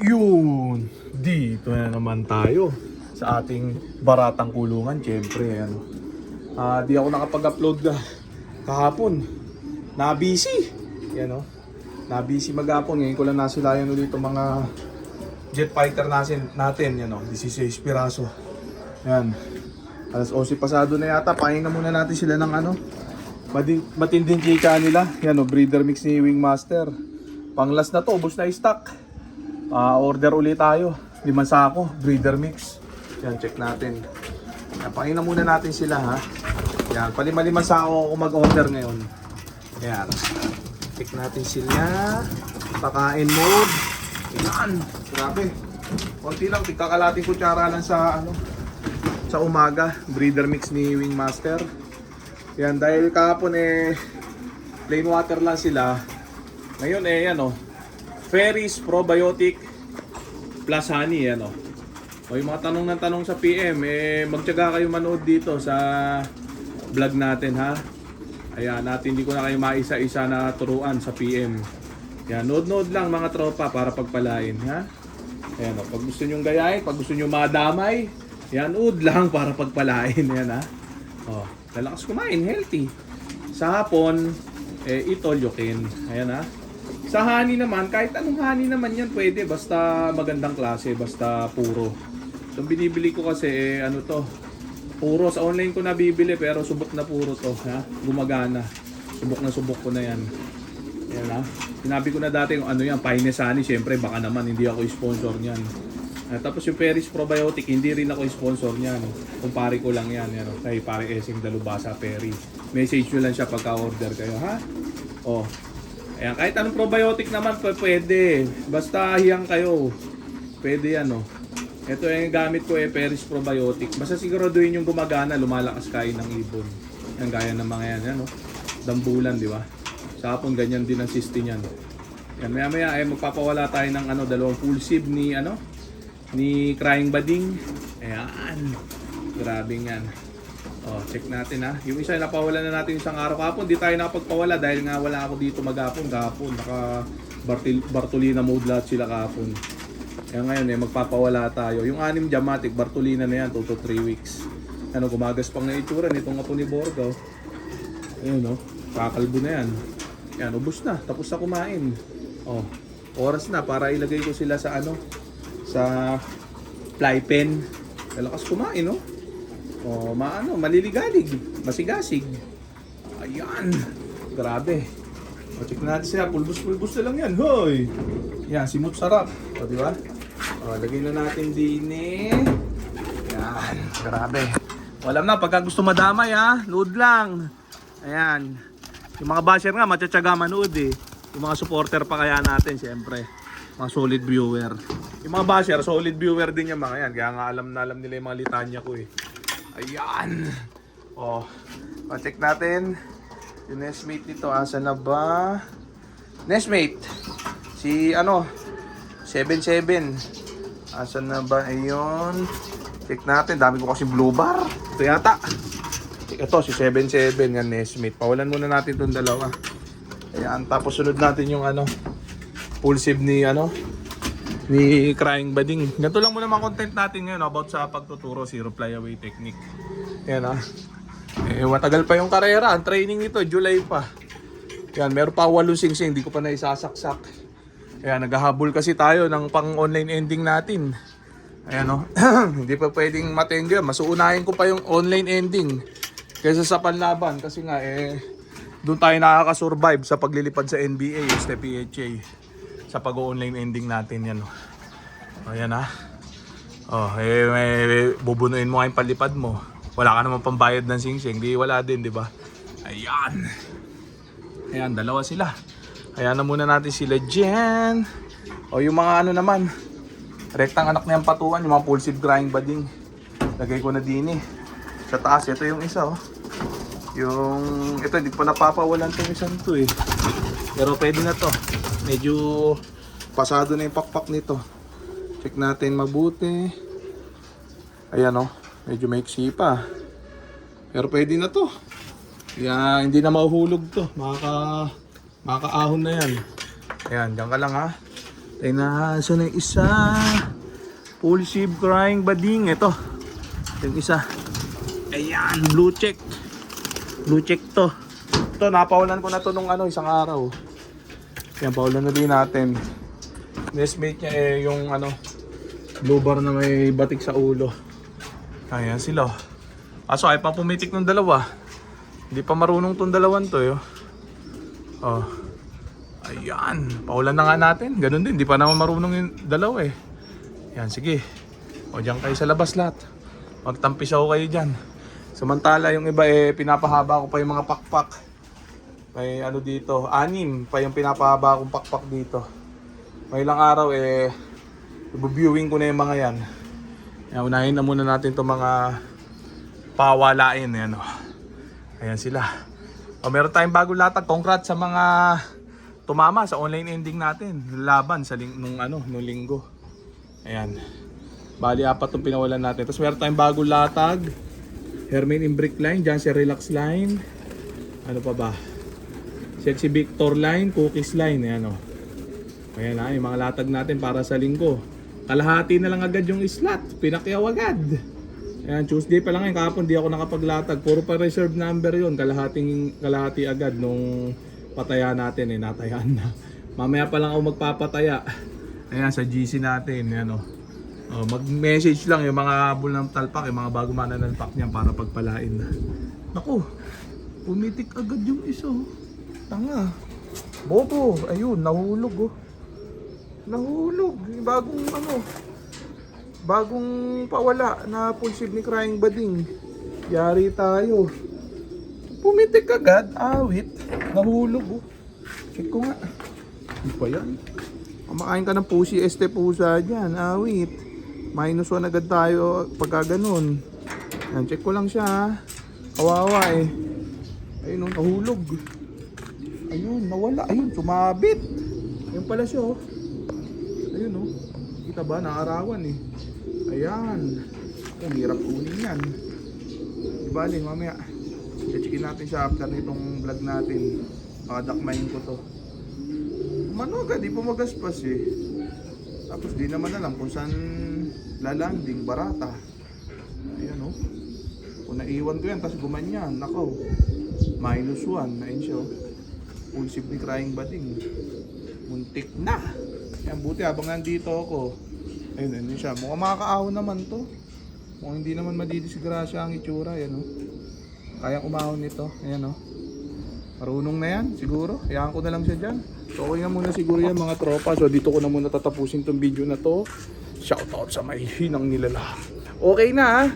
Yun, dito na naman tayo sa ating baratang kulungan. Siyempre, ano, di ako nakapag-upload kahapon. Na-busy. Yan, na-busy maghapon. Ngayon ko lang nasilayan ulit itong mga jet fighter natin. Yan, 16 piraso. Yan. Alas 11 pasado na yata. Pahinga muna natin sila ng matinding chika nila. Yan, breeder mix ni Wingmaster. Pang last na to, ubos na stock. Order ulit tayo. 5 sako, breeder mix. Yan, check natin. Yan, pakinggan muna natin sila, ha. Yan, palima-5 sako ako mag-order ngayon. Yan. Check natin sila. Pakain mode. Yan. Grabe. Konti lang, tigkakalating kutsara lang sa umaga. Breeder mix ni Wingmaster. Yan, dahil kahapon plain water lang sila. Ngayon Ferris Probiotic plus honey, O yung mga tanong ng tanong sa PM, magtiyaga kayo manood dito sa vlog natin, ha. Ayan, hindi ko na kayo maisa-isa na turuan sa PM. Yan, nood lang mga tropa para pagpalain, ha. Ayan, pag gusto nyong gayahin, pag gusto nyong madamay, yan, nood lang para pagpalain, yan, ha. Lalakas kumain, healthy. Sa hapon, ito lyokin. Ayan, ha. Sa honey naman, kahit anong honey naman yan pwede, basta magandang klase, basta puro. Itong binibili ko kasi, puro. Sa online ko nabibili pero subok na puro to, ha? Gumagana. Subok ko na yan. Ayan, ha? Sinabi ko na dati kung ano yan, Finest Honey, syempre baka naman hindi ako sponsor niyan. Tapos yung Ferris Probiotic, hindi rin ako sponsor niyan. Kumpare ko lang yan, kay pare Esing Dalubasa Perry. Message nyo lang siya pagka-order kayo, ha? Ayan, kahit anong probiotic naman pwede. Basta hiyang kayo. Pwede yan, Ito yung gamit ko, Ferris Probiotic. Basta siguraduhin yung gumagana, lumalakas kain ng ibon. Yan, gaya ng mga yan, dambulan, di ba? Sa hapon, ganyan din ang cyste niyan. Yan, maya magpapawala tayo ng dalawang full sib ni Crying Bading. Ayan. Grabe yan. Check natin, ha. Yung isa napawala na natin isang araw kahapon. Di tayo nakapagpawala dahil nga wala ako dito maghapon. Kahapon naka Bartolina mode lahat sila kahapon. Kaya ngayon magpapawala tayo. Yung 6 Jamatic Bartolina na yan 2 to 3 weeks. Gumagas pang na itsura nitong apo ni Borgo. Ayun, kakalbo na yan. Yan, ubos na. Tapos na kumain. Oras na para ilagay ko sila sa sa fly pen. Lalakas kumain, maliligalig, masigasig. Ayan. Grabe. Check natin siya. Pulbos na lang yan. Hoy! Yan, simot sarap. Di ba? Lagay na natin din Yan. Grabe. Alam na, pagka gusto madamay, ha? Load lang. Ayan. Yung mga basher nga, matyatsyaga manood, Yung mga supporter pa kaya natin, siyempre. Mga solid viewer. Yung mga basher, solid viewer din yung mga yan. Kaya nga alam nila yung mga litanya ko, Ayan. Check natin. Yung nestmate nito, asa na ba? Nestmate. Si 7-7. Asa na ba? Ayun. Check natin. Dami ko kasi blue bar. Ito yata. Ito, si 7-7. Yan, nestmate. Pawalan muna natin itong dalawa. Ayan. Tapos sunod natin yung full sib ni Crying Bading. Ganito lang muna mga content natin ngayon about sa pagtuturo zero flyaway technique. Yan, matagal pa yung karera. Ang training nito, July pa. Yan, meron pa 8 singsing. Hindi ko pa naisasaksak. Ayan, naghahabol kasi tayo ng pang online ending natin. Ayan, hindi pa pwedeng matengga. Mas uunahin ko pa yung online ending kaysa sa panlaban. Kasi nga, doon tayo nakaka-survive sa paglilipad sa NBA, sa PHA. Sa pag-online ending natin yan. Ayan, bubunuin mo nga yung palipad mo. Wala ka naman pambayad ng singsing. Di wala din, di ba? Ayan. Ayan, dalawa sila. Ayan na muna natin sila dyan. Yung mga naman. Rektang anak na yung patuan. Yung mga full sib Crying Bading. Lagay ko na din sa taas, ito yung isa, ito, hindi pa napapawalan itong isang to, Pero pwede na to. Medyo pasado na yung pakpak nito. Check natin mabuti. Ayan, medyo maiksi pa. Pero pwede na to. Yan, hindi na mahuhulog to. Makakaahon na yan. Ayan, dyan ka lang, ha. Tingnan, saan na yung isa? Full sheep crying bading. Ito. Yung isa. Ayan, blue check. Blue check to. Ito, napawalan ko na to nung isang araw. Yan, pawalan na din natin. Nestmate niya yung blue bar na may batik sa ulo. Ayan sila. Kaso ay pa pumitik ng dalawa. Hindi pa marunong tong dalawan to. Oh. Ayan. Paulan na nga natin. Ganun din. Hindi pa naman marunong yung dalawa eh. Yan. Sige. O dyan kayo sa labas lahat. Magtampis ako kayo dyan. Samantala yung iba pinapahaba ko pa yung mga pakpak. May dito. 6 pa yung pinapahaba kong pakpak dito. May ilang araw i-viewing ko na yung mga yan. Unahin na muna natin itong mga pawalain. Ayan sila. Meron tayong bagong latag. Congrats sa mga tumama sa online ending natin. Laban sa nung linggo. Ayan. Bali 4 itong pinawalan natin. Tapos meron tayong bagong latag. Hermain Imbrick line. Janssen Relax line. Ano pa ba? Sexy Victor line. Cookies line. Ayan Ayan yung mga latag natin para sa linggo. Kalahati na lang agad yung slot. Pinakyaw agad. Ayan, Tuesday pa lang kahapon di ako nakapaglatag. Puro pa reserve number yun. Kalahati agad nung pataya natin natayaan na. Mamaya pa lang ako magpapataya. Ayan, sa GC natin. Ayan mag-message lang yung mga habol ng talpak, yung mga bago mananalpak niyan para pagpalain na. Naku, pumitik agad yung isa. Tanga. Bobo, ayun, nahulog Nahulog. Bagong pawala na pulsive ni Crying Bading. Yari tayo. Pumitik agad. Awit. Nahulog Check ko nga. Ano pa yan? Kumakain ka ng pusi pusa dyan. Awit. -1 agad tayo pagka ganun. Yan, check ko lang siya. Kawawa Ayun nahulog. Ayun, nawala. Ayun, sumabit. Ayun pala siya Ayun kita ba? Naarawan Ayan. Ang hirap kunin yan. Ibali, mamaya. Checkin natin siya after nitong vlog natin. Pakadakmayin ko to. Mano agad, di pa magaspas Tapos di naman alam kung saan lalanding, barata. Ayan Kung naiwan ko yan, tapos gumanyan. Nakaw. -1. Ayun siya Pulsive ni Crying Bading. Muntik na. Yan, buti habang nandito ako. Ayun siya. Mukhang makakaahon naman to. Mukhang hindi naman madidisgrasya ang itsura. Yan Kaya kumahon nito. Ayan Marunong na yan siguro. Hayaan ko na lang siya dyan. So okay na muna siguro yan mga tropa. So dito ko na muna tatapusin tong video na to. Shoutout sa may hinang nilala. Okay na